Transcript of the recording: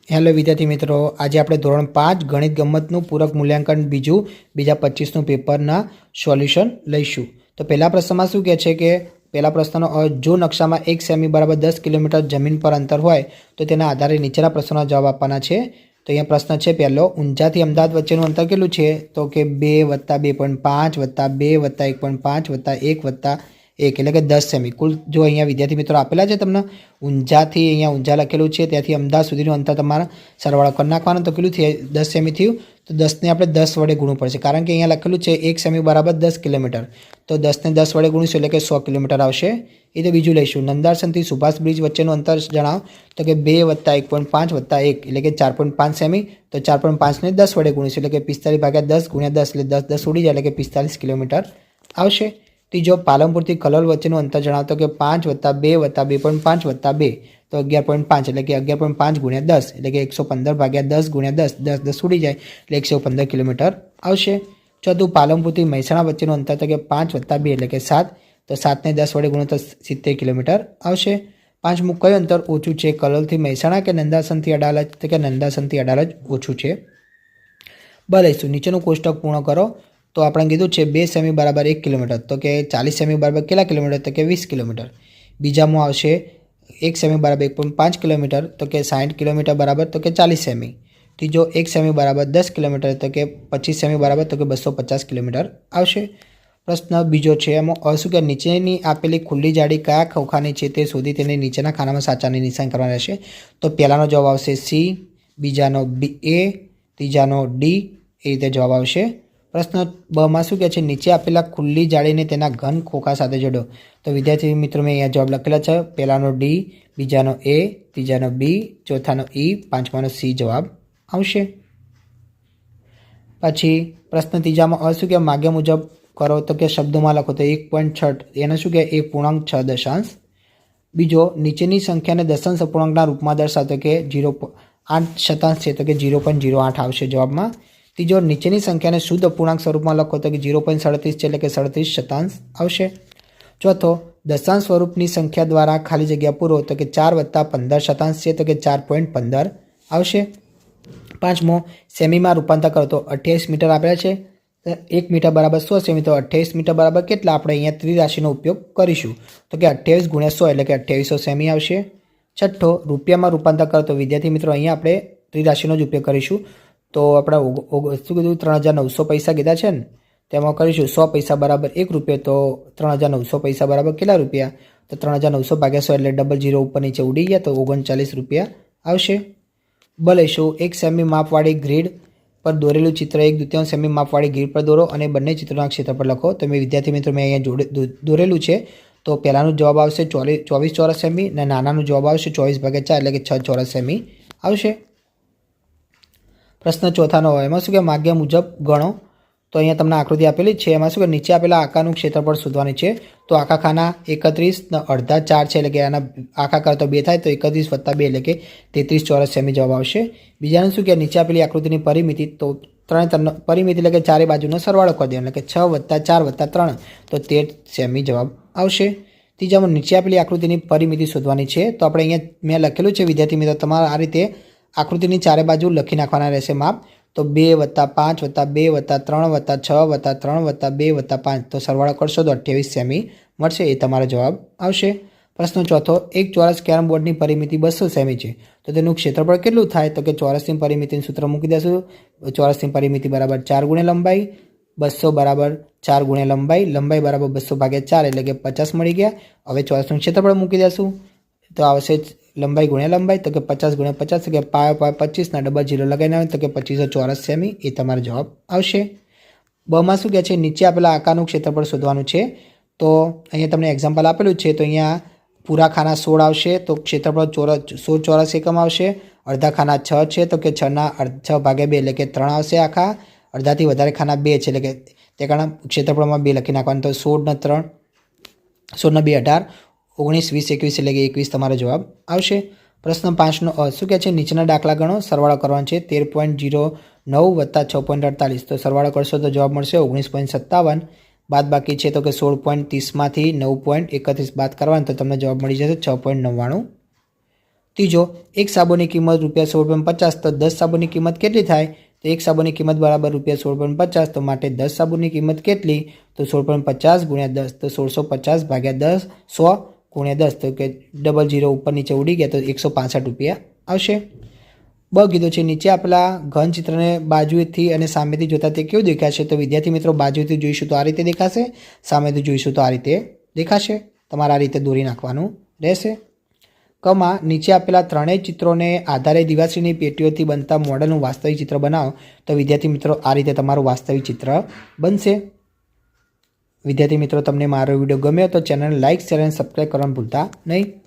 Hello વિદ્યાર્થી મિત્રો, આજે આપણે ધોરણ 5 ગણિત ગમ્મતનું પૂરક મૂલ્યાંકન બીજા 25નું પેપરના સોલ્યુશન લઈશું। તો પહેલા પ્રશ્નમાં શું કહે છે કે પહેલા પ્રશ્નનો જો નકશામાં 1 સેમી બરાબર 10 કિલોમીટર જમીન પર અંતર હોય તો તેના આધારે નીચેના પ્રશ્નોના જવાબ આપવાના છે। તો અહીંયા પ્રશ્ન છે પહેલો, ઊંઝાથી અમદાવાદ વચ્ચેનું અંતર કેટલું છે? તો કે 2 + 2.5 + 2 + 1.5 + 1 + 1 એટલે કે 10 સેમી। કુલ જો અહીંયા વિદ્યાર્થી મિત્રો આપેલા છે તમને ઊંઝાથી, અહીંયા ઊંઝા લખેલું છે ત્યાંથી અમદાવાદ સુધીનું અંતર તમારે સરવાળો કરી નાખવાનો। તો કેટલું થયું? 10 સેમી થયું। તો 10ને આપણે 10 વડે ગુણવું પડશે, કારણ કે અહીંયા લખેલું છે 1 સેમી બરાબર 10 કિલોમીટર। તો 10ને 10 વડે ગુણીશું એટલે કે 100 કિલોમીટર આવશે। એ તો બીજું લઈશું, નંદાસનથી સુભાષ બ્રિજ વચ્ચેનું અંતર જણાવો। તો કે 2 + 1.5 + 1 એટલે કે 4.5 સેમી। તો 4.5ને 10 વડે ગુણીશું એટલે કે 45 / 10 × 10 એટલે 10 10 ઉડી જાય એટલે કે 45 કિલોમીટર આવશે। ત્રીજો, પાલનપુરથી કલોલ વચ્ચેનું અંતર જણાવો। તો કે 5 + 2 + 2.5 + 2 તો 11.5 એટલે કે 11.5 × 10 એટલે કે 115 / 10 × 10 10 10 ઉડી જાય એટલે 115 કિલોમીટર આવશે। ચોથું, પાલનપુરથી મહેસાણા વચ્ચેનું અંતર તો કે 5 + 2 એટલે કે 7 તો 7ને 10 વડે ગુણો તો 70 કિલોમીટર આવશે। પાંચમું, કયું અંતર ઓછું છે, કલોલથી મહેસાણા કે નંદાસનથી અડાલજ? તો કે નંદાસનથી અડાલજ ઓછું છે। લઈશું, નીચેનું કોષ્ટક પૂર્ણ કરો। તો આપણે કીધું છે 2 સેમી બરાબર 1 કિલોમીટર, તો કે 40 સેમી બરાબર કેટલા કિલોમીટર? તો કે 20 કિલોમીટર। બીજામાં આવશે 1 સેમી બરાબર 1.5 કિલોમીટર, તો કે 60 કિલોમીટર બરાબર તો કે 40 સેમી। ત્રીજો, 1 સેમી બરાબર 10 કિલોમીટર, તો કે 25 સેમી બરાબર તો કે 250 કિલોમીટર આવશે। પ્રશ્ન બીજો છે, એમાં શું કે નીચેની આપેલી ખુલ્લી જાળી કયા ખોખાની છે તે શોધી તેને નીચેના ખાનામાં સાચાની નિશાન કરવાના રહેશે। તો પહેલાનો જવાબ આવશે સી, બીજાનો A, ત્રીજાનો D, એ રીતે જવાબ આવશે। પ્રશ્ન બમાં શું કહે છે, નીચે આપેલા ખુલ્લી જાળીને તેના ઘન ખોખા સાથે જોડો। તો વિદ્યાર્થી મિત્રો મેં અહીંયા જવાબ લખેલા છે, પહેલાનો D, બીજાનો A, ત્રીજાનો B, ચોથાનો E, પાંચમાનો C જવાબ આવશે। પછી પ્રશ્ન ત્રીજામાં શું કે માગ્યા મુજબ કરો। તો કે શબ્દોમાં લખો તો 1.6 એને શું કે 1.6 બીજો, નીચેની સંખ્યાને દશાંશ અપૂર્ણાંકના રૂપમાં દર્શાવતો કે 0.8 છે તો કે 0.08 આવશે જવાબમાં। ત્રીજો, નીચેની સંખ્યાને શુદ્ધ અપૂર્ણાંક સ્વરૂપમાં લખો તો કે 0.37 છે એટલે કે 37 આવશે। ચોથો, દશાંશ સ્વરૂપની સંખ્યા દ્વારા ખાલી જગ્યા પૂરો તો કે 4 + 15 છે તો કે 4.15 આવશે। પાંચમો, સેમીમાં રૂપાંતર કરો તો 28 મીટર આપ્યા છે, 1 મીટર બરાબર 100 સેમી, તો 28 મીટર બરાબર કેટલા? આપણે અહીંયા ત્રિરાશિનો ઉપયોગ કરીશું તો કે 28 × 100 એટલે કે 2800 સેમી આવશે। છઠ્ઠો, રૂપિયામાં રૂપાંતર કરો તો વિદ્યાર્થી મિત્રો અહીંયા આપણે ત્રિરાશિનો જ ઉપયોગ કરીશું। તો આપણે શું કીધું, 3900 પૈસા કીધા છે ને, તેમાં કરીશું 100 પૈસા બરાબર 1 રૂપિયો, તો 3900 પૈસા બરાબર કેટલા રૂપિયા? તો 3900 / 100 એટલે ડબલ 0 ઉપર નીચે ઉડી ગયા તો 39 રૂપિયા આવશે। લઈશું, 1 સેમી માપવાળી ગ્રીડ પર દોરેલું ચિત્ર 1/2 સેમી માપવાળી ગ્રીડ પર દોરો અને બંને ચિત્રોના ક્ષેત્રફળ લખો। તો મેં વિદ્યાર્થી મિત્રો મેં અહીંયા દોરેલું છે। તો પહેલાનો જવાબ આવશે 24 ચોરસ સેમી અને નાનાનો જવાબ આવશે 24/4 એટલે કે 6 ચોરસ સેમી આવશે। પ્રશ્ન ચોથાનો હોય, એમાં શું કે માગ્યા મુજબ ગણો। તો અહીંયા તમને આકૃતિ આપેલી છે, એમાં શું કે નીચે આપેલા આકારનું ક્ષેત્રફળ શોધવાની છે। તો આખા ખાના 31 અડધા 4 છે એટલે કે આના આખા કર તો 2 થાય તો 31 + 2 એટલે કે 33 ચોરસ સેમી જવાબ આવશે। બીજાનું શું કે નીચે આપેલી આકૃતિની પરિમિતિ, તો ત્રણ પરિમિતિ એટલે કે ચારે બાજુનો સરવાળો કરી દેવાનો એટલે કે 6 + 4 + 3 તો 13 સેમી જવાબ આવશે। ત્રીજામાં નીચે આપેલી આકૃતિની પરિમિતિ શોધવાની છે। તો આપણે અહીંયા મેં લખેલું છે વિદ્યાર્થી મિત્રો, તમારે આ રીતે આકૃતિની ચારે બાજુ લખી નાખવાના રહેશે માપ। તો 2 + 5 + 2 + 3 + 6 + 3 + 2 + 5 તો સરવાળો કરશો તો 28 સેમી મળશે, એ તમારો જવાબ આવશે। પ્રશ્ન ચોથો, એક ચોરસ કેરમ બોર્ડની પરિમિતિ 200 સેમી છે તો તેનું ક્ષેત્રફળ કેટલું થાય? તો કે ચોરસની પરિમિતિનું સૂત્ર મૂકી દેશું, ચોરસની પરિમિતિ બરાબર 4 × લંબાઈ, 200 બરાબર 4 × લંબાઈ, લંબાઈ બરાબર 200/4 એટલે કે 50 મળી ગયા। હવે ચોરસનું ક્ષેત્રફળ મૂકી દેશું તો આવશે લંબાઈ × લંબાઈ તો કે 50 × 50 કે 25 ના ડબલ 0 લગાવીને આવે તો કે 2500 ચોરસ સેમી, એ તમારો જવાબ આવશે। બમાં શું કહે છે, નીચે આપેલા આકારનું ક્ષેત્રફળ શોધવાનું છે। તો અહીંયા તમને એક્ઝામ્પલ આપેલું છે, તો અહીંયા પૂરા ખાના 16 આવશે તો ક્ષેત્રફળ 16 ચોરસ એકમ આવશે। અડધા ખાના 6 છે તો કે 6/2 એટલે કે 3 આવશે આખા। અડધાથી વધારે ખાના 2 છે એટલે કે તે કારણે ક્ષેત્રફળમાં 2 લખી નાખવાનું, તો 16 ને 3, 16 ને 2 18, 19 20 21 એટલે કે 21 તમારો જવાબ આવશે। પ્રશ્ન 5નો શું કહે છે, નીચેના દાખલા ગણો, સરવાળો કરવાનો છે। 13.09 + 6.48 તો સરવાળો કરશો તો જવાબ મળશે 19.57। બાદ બાકી છે તો કે 16.30માંથી 9.31 બાદ કરવાનું તો તમને જવાબ મળી જશે 6.99। ત્રીજો, એક સાબુની કિંમત ₹16.50, તો 10 સાબુની કિંમત કેટલી થાય? તો એક સાબુની કિંમત બરાબર ₹16.50, તો માટે 10 સાબુની કિંમત કેટલી? તો 16.50 ગુણ્યા 10, તો 1650 ભાગ્યા 10, 100 ગુણ્યા 10, તો કે 00 ઉપર નીચે ઉડી ગયા તો ₹165 આવશે. બ કીધું છે નીચે આપેલા ઘન ચિત્રને બાજુએથી અને સામેથી જોતા તે કેવું દેખાશે? તો વિદ્યાર્થી મિત્રો બાજુથી જોઈશું તો આ રીતે દેખાશે, સામેથી જોઈશું તો આ રીતે દેખાશે. તમારે આ રીતે દોરી નાખવાનું રહેશે. કમાં નીચે આપેલા ત્રણેય ચિત્રોને આધારે દિવાશ્રીની પેટીઓથી બનતા મોડલનું વાસ્તવિક ચિત્ર બનાવો. તો વિદ્યાર્થી મિત્રો આ રીતે તમારું વાસ્તવિક ચિત્ર બનશે. વિદ્યાર્થી મિત્રો તમને મારો વિડીયો ગમ્યો તો ચેનલને લાઇક, શેર અને સબસ્ક્રાઈબ કરવાનું ભૂલતા નહીં.